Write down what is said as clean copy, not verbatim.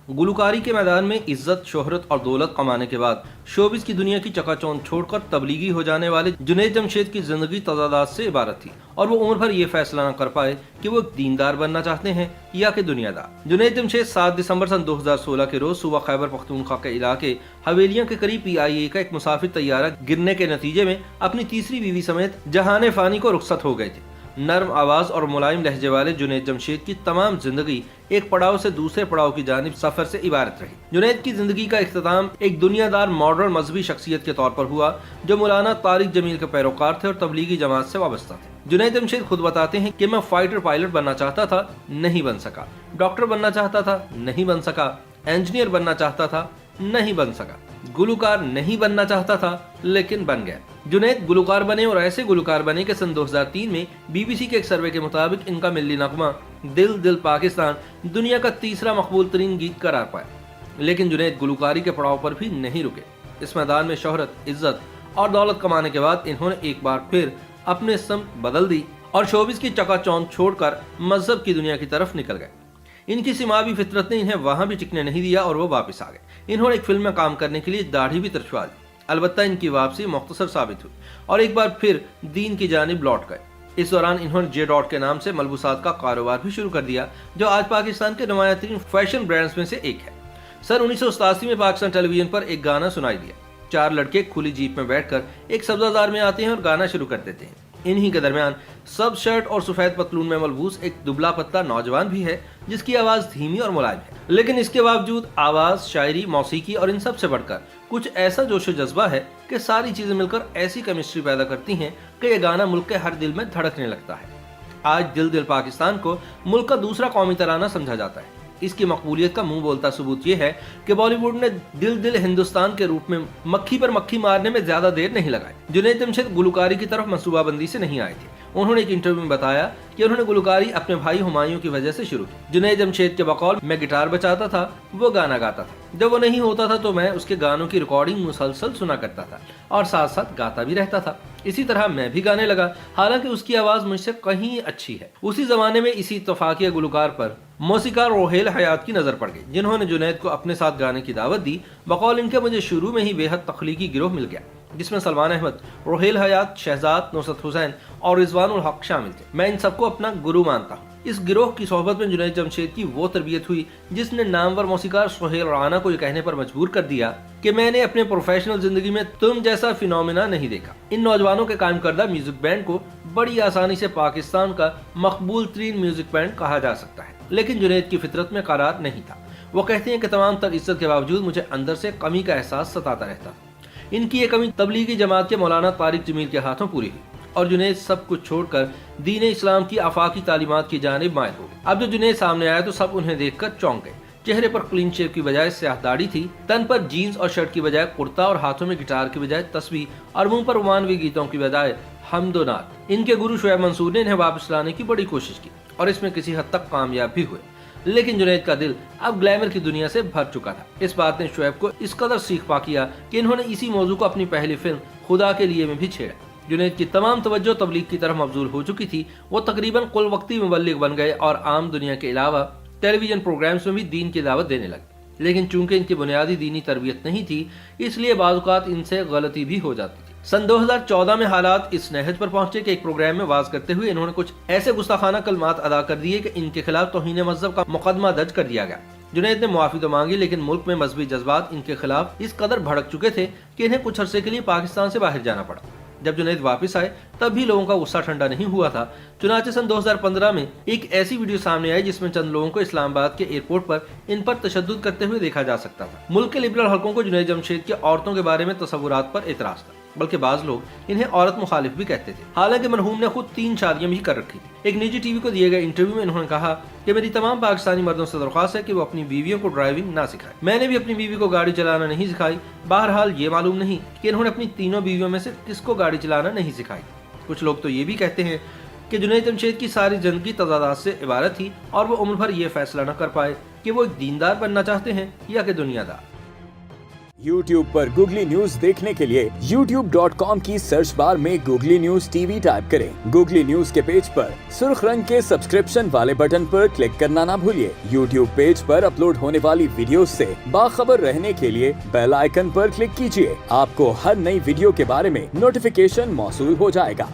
गुलकारी के मैदान में इज्जत, शोहरत और दौलत कमाने के बाद शोबिस की दुनिया की चकाचौंध छोड़कर तबलीगी हो जाने वाले जुनैद जमशेद की जिंदगी तजादात से इबारत थी और वो उम्र भर ये फैसला न कर पाए कि वो एक दीनदार बनना चाहते हैं या कि दुनियादार। जुनैद जमशेद 7 दिसंबर सन 2016 के रोज सुबह खैबर पख्तूनख्वा के इलाके हवेलियां के करीब PIA का एक मुसाफिर तैयारा गिरने के नतीजे में अपनी तीसरी बीवी समेत जहाने फानी को रुखसत हो गए थे। नर्म आवाज और मुलायम लहजे वाले जुनैद जमशेद की तमाम जिंदगी एक पड़ाव से दूसरे पड़ाव की जानिब सफर से इबारत रही। जुनैद की जिंदगी का इख्तिताम एक दुनियादार मॉडर्न मजहबी शख्सियत के तौर पर हुआ जो मौलाना तारिक जमील के पैरोकार थे और तबलीगी जमात से वाबस्ता थे। जुनैद जमशेद खुद बताते हैं कि मैं फाइटर पायलट बनना चाहता था, नहीं बन सका। डॉक्टर बनना चाहता था, नहीं बन सका। इंजीनियर बनना चाहता था, नहीं बन सका। गुलकार नहीं बनना चाहता था, लेकिन बन गया। जुनैद गुलकार बने और ऐसे गुलकार बने कि सन 2003 में BBC के एक सर्वे के मुताबिक इनका मिल्ली नगमा दिल दिल पाकिस्तान दुनिया का तीसरा मकबूल तरीन गीत करार पाया। लेकिन जुनैद गुलकारी के पड़ाव पर भी नहीं रुके। इस मैदान में शोहरत, इज्जत और दौलत कमाने के बाद इन्होंने एक बार फिर अपने समत बदल दी और शोबिस की चकाचौंध छोड़कर मजहब की दुनिया की तरफ निकल गए। इनकी सिमावी फितरत ने इन्हें वहां भी टिकने नहीं दिया और वो वापस आ गए। इन्होंने एक फिल्म में काम करने के लिए दाढ़ी भी तरछवा दी। अलबत्ता इनकी वापसी मुख्तसर साबित हुई और एक बार फिर दीन की जानिब लौट गए। इस दौरान इन्होंने जे डॉट के नाम से मलबूसात का कारोबार भी शुरू कर दिया जो आज पाकिस्तान के नुमाया तरीन फैशन ब्रांड्स में से एक है। सन 1987 में पाकिस्तान टेलीविजन पर एक गाना सुनाई दिया। 4 लड़के खुली जीप में बैठकर एक सब्जादार में आते हैं और गाना शुरू कर देते हैं। इन्हीं के दरमियान सब शर्ट और सफेद पतलून में मलबूस एक दुबला पतला नौजवान भी है जिसकी आवाज धीमी और मुलायम है, लेकिन इसके बावजूद आवाज, शायरी, मौसीकी और इन सब से बढ़कर कुछ ऐसा जोश जज्बा है कि सारी चीजें मिलकर ऐसी केमिस्ट्री पैदा करती हैं कि यह गाना मुल्क के हर दिल में धड़कने लगता है। आज दिल दिल पाकिस्तान को मुल्क का दूसरा कौमी तराना समझा जाता है। इसकी मकबूलियत का मुंह बोलता सबूत ये है कि बॉलीवुड ने दिल दिल हिंदुस्तान के रूप में मक्खी पर मक्खी मारने में ज्यादा देर नहीं लगाई। जुनैद जमशेद गुलकारी की तरफ मंसूबाबंदी से नहीं आए थे। उन्होंने एक इंटरव्यू में बताया कि उन्होंने गुलकारी अपने भाई हुमायूं की वजह से शुरू की। जुनैद जमशेद के बकौल मैं गिटार बजाता था, वो गाना गाता था। जब वो नहीं होता था तो मैं उसके गानों की रिकॉर्डिंग मुसलसल सुना करता था और साथ साथ गाता भी रहता था। इसी तरह मैं भी गाने लगा, हालांकि उसकी आवाज मुझसे कहीं अच्छी है। उसी जमाने में इसी इत्तफाकिया गुलकार पर मौसीकार रोहेल हयात की नजर पड़ गई, जिन्होंने जुनैद को अपने साथ गाने की दावत दी। बकौल इनके मुझे शुरू में ही बेहद तख्लीकी गिरोह मिल गया जिसमें सलमान अहमद, रोहेल हयात, शहजाद, नुसरत हुसैन और रिजवानुल हक शामिल थे। मैं इन सबको अपना गुरु मानता हूँ। इस गिरोह की सोहबत में जुनैद जमशेद की वो तरबियत हुई जिसने नामवर मौसीकार सोहेल राना को ये कहने पर मजबूर कर दिया कि मैंने अपने प्रोफेशनल जिंदगी में तुम जैसा फिनोमिना नहीं देखा। इन नौजवानों के कायम करदा म्यूजिक बैंड को बड़ी आसानी से पाकिस्तान का मकबूल तरीन म्यूजिक बैंड कहा जा सकता है, लेकिन जुनैद की फितरत में करार नहीं था। वो कहते हैं कि तमाम तर इज्जत के बावजूद मुझे अंदर से कमी का एहसास सताता रहता। इनकी ये कमी तबलीगी जमात के मौलाना तारिक जमील के हाथों पूरी हुई और जुनैद सब कुछ छोड़कर दीन इस्लाम की आफाकी तालीमात की जानिब मायल हो गए। अब जब जुनैद सामने आया तो सब उन्हें देखकर चौंक गए। चेहरे पर क्लीन शेव की बजाय स्याह दाढ़ी थी, तन पर जीन्स और शर्ट की बजाय कुर्ता और हाथों में गिटार की बजाय तस्बीह और मुंह पर रोमानवी गीतों की बजाय हमदोनात। इनके गुरु शोएब मंसूर ने इन्हें वापस लाने की बड़ी कोशिश की और इसमें किसी हद तक कामयाब भी हुए, लेकिन जुनैद का दिल अब ग्लैमर की दुनिया से भर चुका था। इस बात ने शोएब को इस कदर सीख पा किया कि इन्होंने इसी मौजू को अपनी पहली फिल्म खुदा के लिए में भी छेड़ा। जुनैद की तमाम तवज्जो तबलीग की तरफ मबजूल हो चुकी थी। वो तकरीबन कुल वक्ती मुबल्लिग बन गए और आम दुनिया के अलावा टेलीविजन प्रोग्राम्स में भी दीन की दावत देने लगे। लेकिन चूंकि इनकी बुनियादी दीनी तरबियत नहीं थी, इसलिए बाज़ इनसे गलती भी हो जाती थी। सन 2014 में हालात इस नहज पर पहुंचे कि एक प्रोग्राम में वाज करते हुए इन्होंने कुछ ऐसे गुस्ताखाना कलमात अदा कर दिए कि इनके खिलाफ तौहीन मजहब का मुकदमा दर्ज कर दिया गया। जुनैद ने मुआफी तो मांगी, लेकिन मुल्क में मजहबी जज्बात इनके खिलाफ इस कदर भड़क चुके थे कि इन्हें कुछ अरसे के लिए पाकिस्तान से बाहर जाना पड़ा। जब जुनैद वापस आए तब भी लोगों का गुस्सा ठंडा नहीं हुआ था। चुनाचे सन 2015 में एक ऐसी वीडियो सामने आई जिसमें चंद लोगों को इस्लामाबाद के एयरपोर्ट पर इन पर तशद्दुद करते हुए देखा जा सकता था। मुल्क के लिबरल हलकों को जुनैद जमशेद के औरतों के बारे में तस्वुरात पर एतराज था, बल्कि बाज लोग इन्हें औरत मुखालिफ भी कहते थे। हालांकि मरहूम ने खुद 3 शादियां भी कर रखी थी। एक निजी टीवी को दिए गए इंटरव्यू में इन्होंने कहा कि मेरी तमाम पाकिस्तानी मर्दों से दरख्वास्त है कि वो अपनी बीवियों को ड्राइविंग ना सिखाएं। मैंने भी अपनी बीवी को गाड़ी चलाना नहीं सिखाई। बहरहाल ये मालूम नहीं कि इन्होंने अपनी तीनों बीवियों में से किसको गाड़ी चलाना नहीं सिखाई। कुछ लोग तो ये भी कहते हैं कि जुनैद जमशेद की सारी जिंदगी तजादात से इबारत थी और वो उम्र भर ये फैसला न कर पाए कि वो एक दीनदार बनना चाहते हैं या कि दुनियादार। YouTube पर गूगली न्यूज देखने के लिए youtube.com की सर्च बार में गूगली न्यूज टीवी टाइप करें। गूगली न्यूज के पेज पर सुर्ख रंग के सब्सक्रिप्शन वाले बटन पर क्लिक करना ना भूलिए। YouTube पेज पर अपलोड होने वाली वीडियोस से बाखबर रहने के लिए बेल आइकन पर क्लिक कीजिए। आपको हर नई वीडियो के बारे में नोटिफिकेशन मौसूल हो जाएगा।